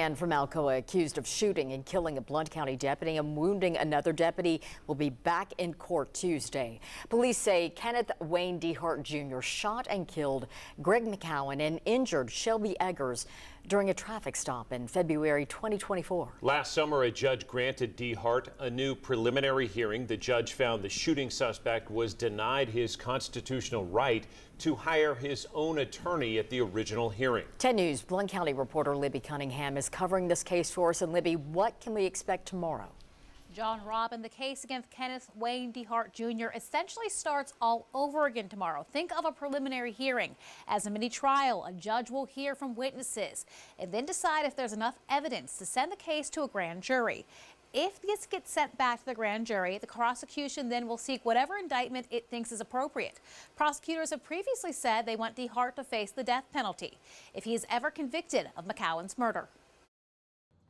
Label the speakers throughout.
Speaker 1: man from Alcoa accused of shooting and killing a Blount County deputy and wounding another deputy will be back in court Tuesday. Police say Kenneth Wayne DeHart Jr. shot and killed Greg McCowan and injured Shelby Eggers during a traffic stop in February 2024.
Speaker 2: Last summer, a judge granted DeHart a new preliminary hearing. The judge found the shooting suspect was denied his constitutional right to hire his own attorney at the original hearing.
Speaker 1: 10 News Blount County reporter Libby Cunningham is covering this case for us. And Libby, what can we expect tomorrow?
Speaker 3: John Robin, the case against Kenneth Wayne DeHart Jr. essentially starts all over again tomorrow. Think of a preliminary hearing. As a mini trial, a judge will hear from witnesses and then decide if there's enough evidence to send the case to a grand jury. If this gets sent back to the grand jury, the prosecution then will seek whatever indictment it thinks is appropriate. Prosecutors have previously said they want DeHart to face the death penalty if he is ever convicted of McCowan's murder.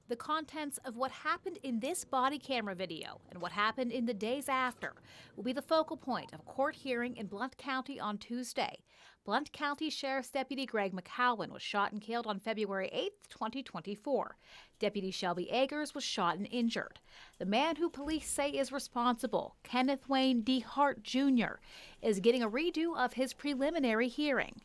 Speaker 3: The contents of what happened in this body camera video and what happened in the days after will be the focal point of a court hearing in Blount County on Tuesday. Blount County Sheriff's Deputy Greg McCowan was shot and killed on February 8, 2024. Deputy Shelby Eggers was shot and injured. The man who police say is responsible, Kenneth Wayne DeHart Jr., is getting a redo of his preliminary hearing.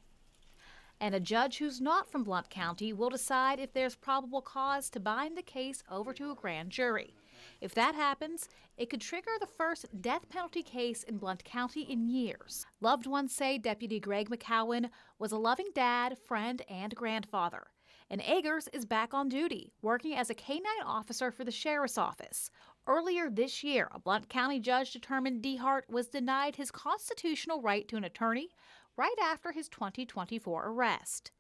Speaker 3: And a judge who's not from Blount County will decide if there's probable cause to bind the case over to a grand jury. If that happens, it could trigger the first death penalty case in Blount County in years. Loved ones say Deputy Greg McCowan was a loving dad, friend, and grandfather. And Eggers is back on duty, working as a K-9 officer for the sheriff's office. Earlier this year, a Blount County judge determined DeHart was denied his constitutional right to an attorney right after his 2024 arrest.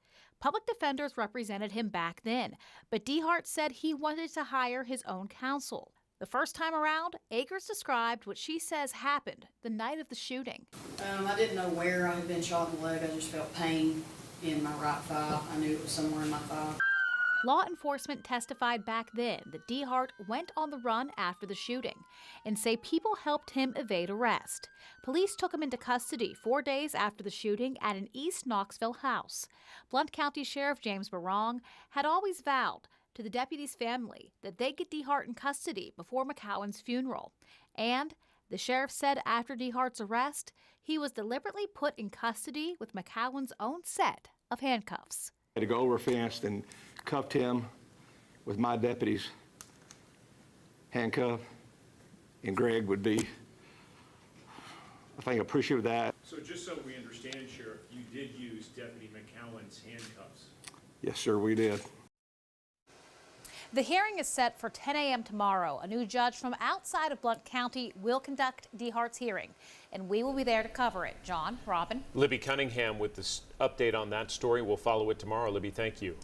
Speaker 3: Public defenders represented him back then, but DeHart said he wanted to hire his own counsel. The first time around, Eggers described what she says happened the night of the shooting.
Speaker 4: I didn't know where I had been shot in the leg. I just felt pain in my right thigh. I knew it was somewhere in my thigh.
Speaker 3: Law enforcement testified back then that DeHart went on the run after the shooting and say people helped him evade arrest. Police took him into custody 4 days after the shooting at an East Knoxville house. Blount County Sheriff James Barong had always vowed to the deputy's family that they'd get DeHart in custody before McCowan's funeral. And the sheriff said after DeHart's arrest, he was deliberately put in custody with McCowan's own set of handcuffs.
Speaker 5: I had to go over a fence and cuffed him with my deputy's handcuff, and Greg would be, I think, appreciative of that.
Speaker 2: So just so we understand, Sheriff, you did use Deputy McCowan's handcuffs?
Speaker 5: Yes, sir, we did.
Speaker 3: The hearing is set for 10 a.m. tomorrow. A new judge from outside of Blount County will conduct DeHart's hearing, and we will be there to cover it. John, Robin.
Speaker 2: Libby Cunningham with this update on that story. We'll follow it tomorrow. Libby, thank you.